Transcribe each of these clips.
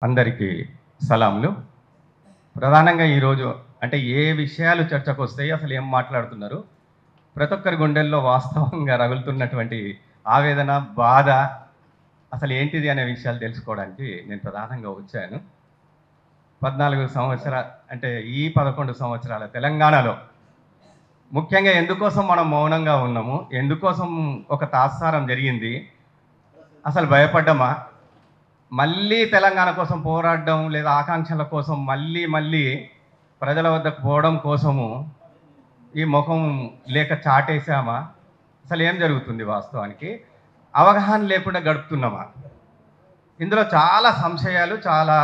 అందరికీ సలాంలు. ప్రధానంగా ఈరోజు అంటే ఏ విషయాలు చర్చకు వస్తాయి, అసలు ఏం మాట్లాడుతున్నారు, ప్రతి ఒక్కరి గుండెల్లో వాస్తవంగా రగులుతున్నటువంటి ఆవేదన, బాధ అసలు ఏంటిది అనే విషయాలు తెలుసుకోవడానికి నేను ప్రధానంగా వచ్చాను. 14 అంటే ఈ 11 సంవత్సరాల తెలంగాణలో ముఖ్యంగా ఎందుకోసం మనం మౌనంగా ఉన్నాము, ఎందుకోసం ఒక తాత్సారం జరిగింది, అసలు భయపడ్డమా, మళ్ళీ తెలంగాణ కోసం పోరాడడం లేదా ఆకాంక్షల కోసం మళ్ళీ ప్రజల వద్దకు పోవడం కోసము ఈ ముఖం లేక చాటేసామా, అసలు ఏం జరుగుతుంది, వాస్తవానికి అవగాహన లేకుండా గడుపుతున్నామా? ఇందులో చాలా సంశయాలు, చాలా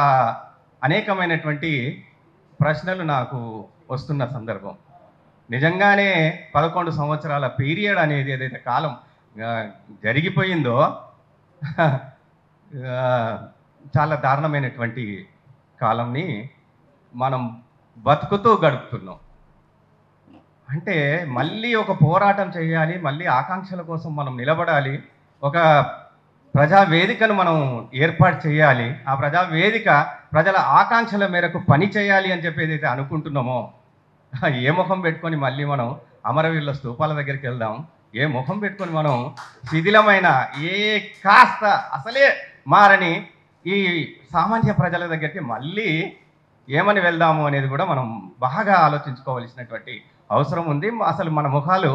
అనేకమైనటువంటి ప్రశ్నలు నాకు వస్తున్న సందర్భం. నిజంగానే 11 సంవత్సరాల పీరియడ్ అనేది ఏదైతే కాలం జరిగిపోయిందో చాలా దారుణమైనటువంటి కాలంని మనం బతుకుతూ గడుపుతున్నాం. అంటే మళ్ళీ ఒక పోరాటం చేయాలి, మళ్ళీ ఆకాంక్షల కోసం మనం నిలబడాలి, ఒక ప్రజావేదికను మనం ఏర్పాటు చేయాలి, ఆ ప్రజావేదిక ప్రజల ఆకాంక్షల మేరకు పని చేయాలి అని చెప్పి ఏదైతే అనుకుంటున్నామో, ఏ ముఖం పెట్టుకొని మళ్ళీ మనం అమరవీరుల స్తూపాల దగ్గరికి వెళ్దాం, ఏ ముఖం పెట్టుకొని మనం శిథిలమైన ఏ కాస్త అసలే మారని ఈ సామాన్య ప్రజల దగ్గరికి మళ్ళీ ఏమని వెళ్దాము అనేది కూడా మనం బాగా ఆలోచించుకోవాల్సినటువంటి అవసరం ఉంది. అసలు మన ముఖాలు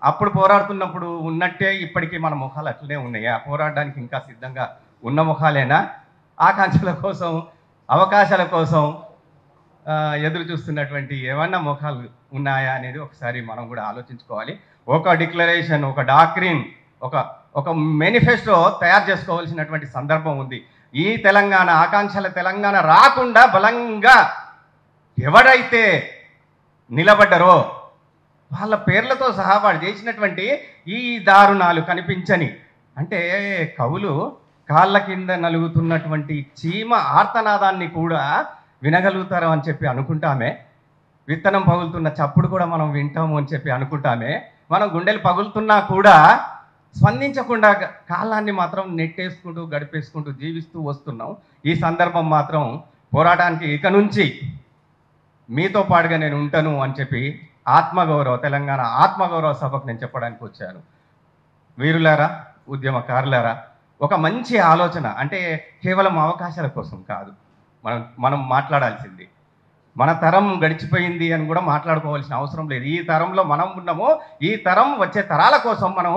అప్పుడు పోరాడుతున్నప్పుడు ఉన్నట్టే ఇప్పటికీ మన ముఖాలు అట్లనే ఉన్నాయా? పోరాడడానికి ఇంకా సిద్ధంగా ఉన్న ముఖాలేనా? ఆకాంక్షల కోసం, అవకాశాల కోసం ఎదురు చూస్తున్నటువంటి ఏమన్నా ముఖాలు ఉన్నాయా అనేది ఒకసారి మనం కూడా ఆలోచించుకోవాలి. ఒక డిక్లరేషన్, ఒక డాక్ట్రిన్, ఒక మేనిఫెస్టో తయారు చేసుకోవాల్సినటువంటి సందర్భం ఉంది. ఈ తెలంగాణ ఆకాంక్షల తెలంగాణ రాకుండా బలంగా ఎవరైతే నిలబడ్డారో వాళ్ళ పేర్లతో సహా వాడు చేసినటువంటి ఈ దారుణాలు కనిపించని, అంటే కవులు కాళ్ళ కింద నలుగుతున్నటువంటి చీమ ఆర్తనాదాన్ని కూడా వినగలుగుతారు అని చెప్పి అనుకుంటామే, విత్తనం పగులుతున్న చప్పుడు కూడా మనం వింటాము అని చెప్పి అనుకుంటామే, మనం గుండెలు పగులుతున్నా కూడా స్పందించకుండా కాలాన్ని మాత్రం నెట్టేసుకుంటూ గడిపేసుకుంటూ జీవిస్తూ వస్తున్నాం. ఈ సందర్భం మాత్రం పోరాటానికి ఇక నుంచి మీతో పాటుగా నేను ఉంటాను అని చెప్పి తెలంగాణ ఆత్మగౌరవ సభకు నేను చెప్పడానికి వచ్చాను. వీరులారా, ఉద్యమకారులారా, ఒక మంచి ఆలోచన, అంటే కేవలం అవకాశాల కోసం కాదు మనం మాట్లాడాల్సింది. మన తరం గడిచిపోయింది అని కూడా మాట్లాడుకోవాల్సిన అవసరం లేదు. ఈ తరంలో మనం ఉన్నామో, ఈ తరం వచ్చే తరాల కోసం మనం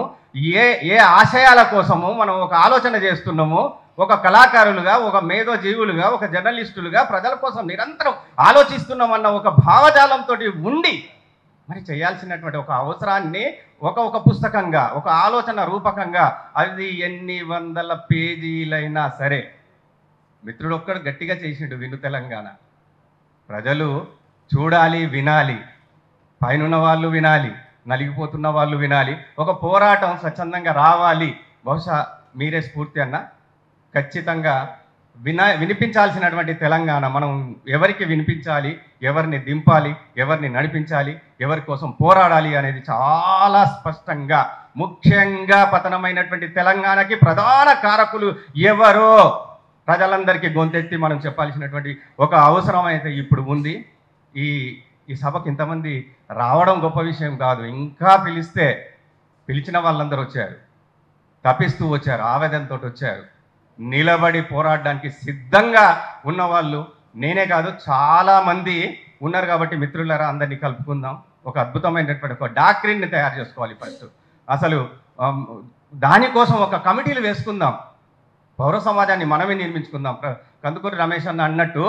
ఏ ఆశయాల కోసము మనం ఒక ఆలోచన చేస్తున్నామో, ఒక కళాకారులుగా, ఒక మేధోజీవులుగా, ఒక జర్నలిస్టులుగా ప్రజల కోసం నిరంతరం ఆలోచిస్తున్నామన్న ఒక భావజాలంతో ఉండి మరి చేయాల్సినటువంటి ఒక అవసరాన్ని ఒక పుస్తకంగా, ఒక ఆలోచన రూపకంగా, అది ఎన్ని వందల పేజీలైనా సరే, మిత్రుడు ఒక్కడు గట్టిగా చేసిండు విను తెలంగాణ. ప్రజలు చూడాలి, వినాలి, పైనున్న వాళ్ళు వినాలి, నలిగిపోతున్న వాళ్ళు వినాలి, ఒక పోరాటం స్వచ్ఛందంగా రావాలి. బహుశా మీరే స్ఫూర్తి అన్న, ఖచ్చితంగా వినిపించాల్సినటువంటి తెలంగాణ మనం ఎవరికి వినిపించాలి, ఎవరిని దింపాలి, ఎవరిని నడిపించాలి, ఎవరి కోసం పోరాడాలి అనేది చాలా స్పష్టంగా, ముఖ్యంగా పతనమైనటువంటి తెలంగాణకి ప్రధాన కారకులు ఎవరో ప్రజలందరికీ గొంతెత్తి మనం చెప్పాల్సినటువంటి ఒక అవసరం అయితే ఇప్పుడు ఉంది. ఈ సభకు ఇంతమంది రావడం గొప్ప విషయం కాదు, ఇంకా పిలిచిన వాళ్ళందరూ వచ్చారు, తప్పిస్తూ వచ్చారు, ఆవేదనతో వచ్చారు, నిలబడి పోరాడడానికి సిద్ధంగా ఉన్నవాళ్ళు నేనే కాదు చాలామంది ఉన్నారు. కాబట్టి మిత్రులారా, అందరినీ కలుపుకుందాం, ఒక అద్భుతమైనటువంటి ఒక డాక్ట్రిన్ని తయారు చేసుకోవాలి. ఫస్ట్ అసలు దానికోసం ఒక కమిటీలు వేసుకుందాం, పౌర సమాజాన్ని మనమే నిర్మించుకుందాం. కందుకూరి రమేష్ అన్న అన్నట్టు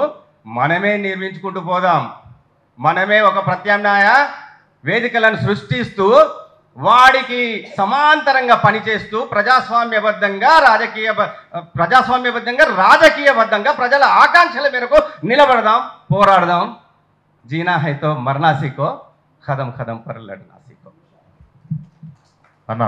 మనమే నిర్మించుకుంటూ పోదాం, మనమే ఒక ప్రత్యామ్నాయ వేదికలను సృష్టిస్తూ వాడికి సమాంతరంగా పనిచేస్తూ ప్రజాస్వామ్యబద్ధంగా రాజకీయబద్ధంగా ప్రజల ఆకాంక్షల మేరకు నిలబడదాం, పోరాడదాం. జీనా హైతో మరణాసికో, ఖదం ఖదం పర్ లడ్నా సీకో అన్న.